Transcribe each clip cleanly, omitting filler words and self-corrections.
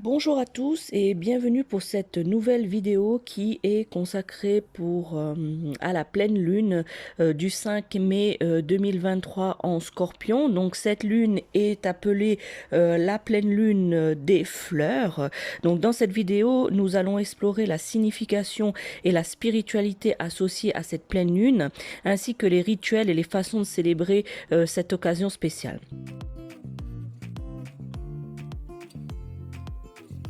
Bonjour à tous et bienvenue pour cette nouvelle vidéo qui est consacrée à la pleine lune du 5 mai 2023 en Scorpion. Donc cette lune est appelée la pleine lune des fleurs. Donc dans cette vidéo, nous allons explorer la signification et la spiritualité associée à cette pleine lune, ainsi que les rituels et les façons de célébrer cette occasion spéciale.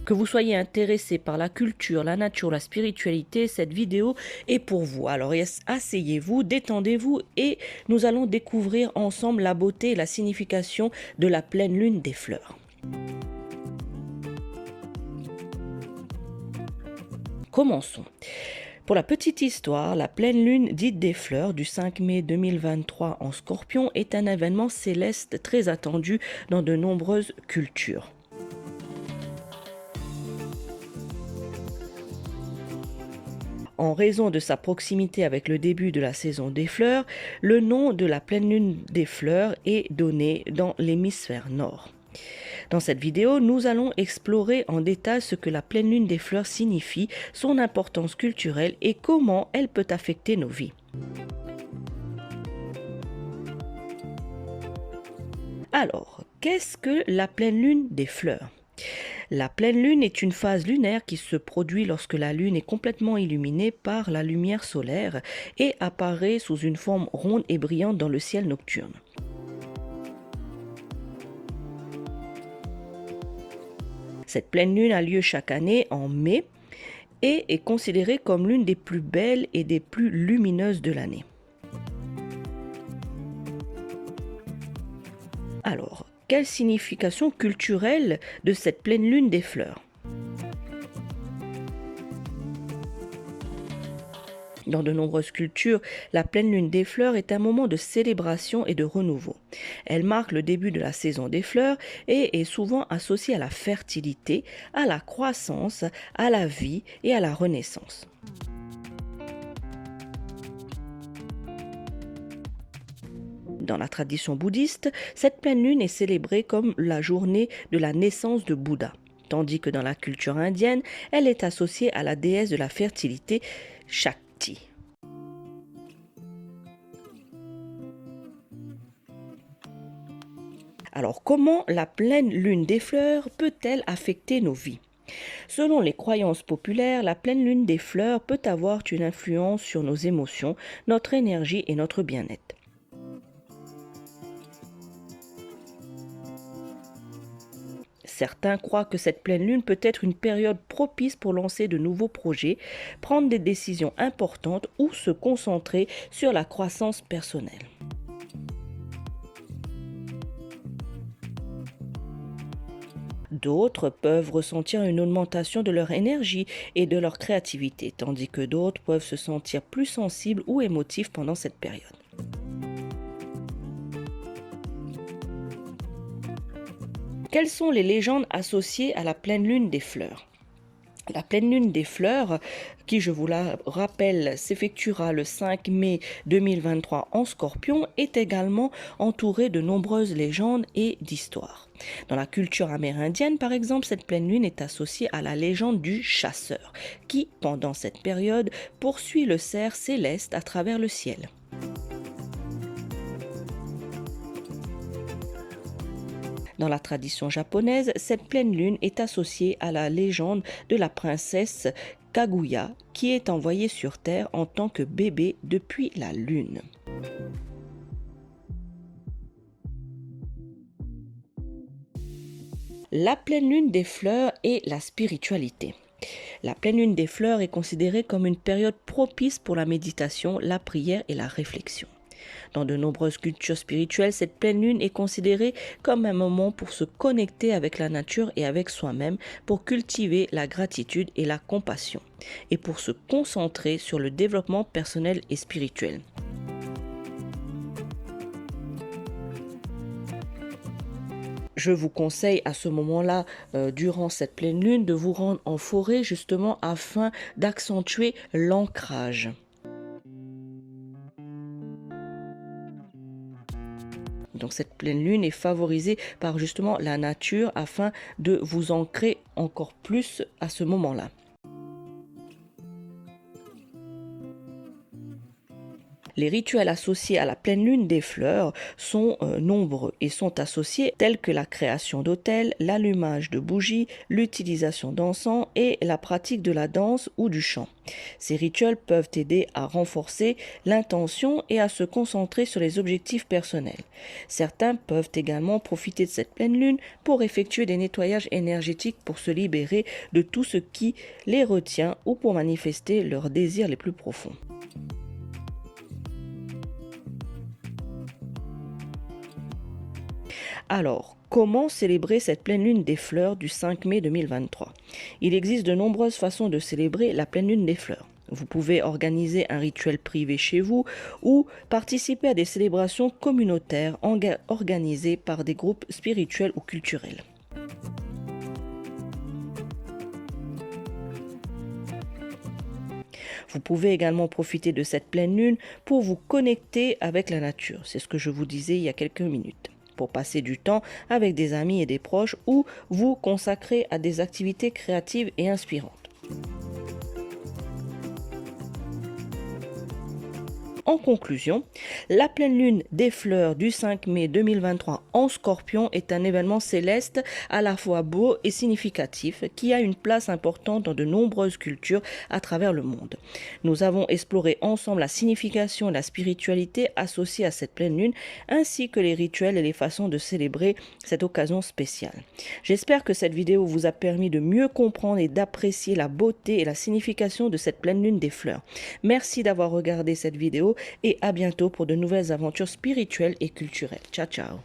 Que vous soyez intéressé par la culture, la nature, la spiritualité, cette vidéo est pour vous. Alors asseyez-vous, détendez-vous et nous allons découvrir ensemble la beauté et la signification de la pleine lune des fleurs. Commençons. Pour la petite histoire, la pleine lune dite des fleurs du 5 mai 2023 en Scorpion est un événement céleste très attendu dans de nombreuses cultures. En raison de sa proximité avec le début de la saison des fleurs, le nom de la pleine lune des fleurs est donné dans l'hémisphère nord. Dans cette vidéo, nous allons explorer en détail ce que la pleine lune des fleurs signifie, son importance culturelle et comment elle peut affecter nos vies. Alors, qu'est-ce que la pleine lune des fleurs ? La pleine lune est une phase lunaire qui se produit lorsque la lune est complètement illuminée par la lumière solaire et apparaît sous une forme ronde et brillante dans le ciel nocturne. Cette pleine lune a lieu chaque année en mai et est considérée comme l'une des plus belles et des plus lumineuses de l'année. Alors, quelle signification culturelle de cette pleine lune des fleurs ? Dans de nombreuses cultures, la pleine lune des fleurs est un moment de célébration et de renouveau. Elle marque le début de la saison des fleurs et est souvent associée à la fertilité, à la croissance, à la vie et à la renaissance. Dans la tradition bouddhiste, cette pleine lune est célébrée comme la journée de la naissance de Bouddha, tandis que dans la culture indienne, elle est associée à la déesse de la fertilité, Shakti. Alors, comment la pleine lune des fleurs peut-elle affecter nos vies ? Selon les croyances populaires, la pleine lune des fleurs peut avoir une influence sur nos émotions, notre énergie et notre bien-être. Certains croient que cette pleine lune peut être une période propice pour lancer de nouveaux projets, prendre des décisions importantes ou se concentrer sur la croissance personnelle. D'autres peuvent ressentir une augmentation de leur énergie et de leur créativité, tandis que d'autres peuvent se sentir plus sensibles ou émotifs pendant cette période. Quelles sont les légendes associées à la pleine lune des fleurs ? La pleine lune des fleurs, qui je vous la rappelle s'effectuera le 5 mai 2023 en Scorpion, est également entourée de nombreuses légendes et d'histoires. Dans la culture amérindienne, par exemple, cette pleine lune est associée à la légende du chasseur, qui, pendant cette période, poursuit le cerf céleste à travers le ciel. Dans la tradition japonaise, cette pleine lune est associée à la légende de la princesse Kaguya, qui est envoyée sur Terre en tant que bébé depuis la lune. La pleine lune des fleurs et la spiritualité. La pleine lune des fleurs est considérée comme une période propice pour la méditation, la prière et la réflexion. Dans de nombreuses cultures spirituelles, cette pleine lune est considérée comme un moment pour se connecter avec la nature et avec soi-même, pour cultiver la gratitude et la compassion, et pour se concentrer sur le développement personnel et spirituel. Je vous conseille à ce moment-là, durant cette pleine lune, de vous rendre en forêt justement afin d'accentuer l'ancrage. Donc cette pleine lune est favorisée par justement la nature afin de vous ancrer encore plus à ce moment-là. Les rituels associés à la pleine lune des fleurs sont nombreux et sont associés tels que la création d'autels, l'allumage de bougies, l'utilisation d'encens et la pratique de la danse ou du chant. Ces rituels peuvent aider à renforcer l'intention et à se concentrer sur les objectifs personnels. Certains peuvent également profiter de cette pleine lune pour effectuer des nettoyages énergétiques pour se libérer de tout ce qui les retient ou pour manifester leurs désirs les plus profonds. Alors, comment célébrer cette pleine lune des fleurs du 5 mai 2023? Il existe de nombreuses façons de célébrer la pleine lune des fleurs. Vous pouvez organiser un rituel privé chez vous ou participer à des célébrations communautaires organisées par des groupes spirituels ou culturels. Vous pouvez également profiter de cette pleine lune pour vous connecter avec la nature. C'est ce que je vous disais il y a quelques minutes. Pour passer du temps avec des amis et des proches ou vous consacrer à des activités créatives et inspirantes. En conclusion, la pleine lune des fleurs du 5 mai 2023 en Scorpion est un événement céleste à la fois beau et significatif qui a une place importante dans de nombreuses cultures à travers le monde. Nous avons exploré ensemble la signification et la spiritualité associées à cette pleine lune ainsi que les rituels et les façons de célébrer cette occasion spéciale. J'espère que cette vidéo vous a permis de mieux comprendre et d'apprécier la beauté et la signification de cette pleine lune des fleurs. Merci d'avoir regardé cette vidéo et à bientôt pour de nouvelles aventures spirituelles et culturelles. Ciao, ciao.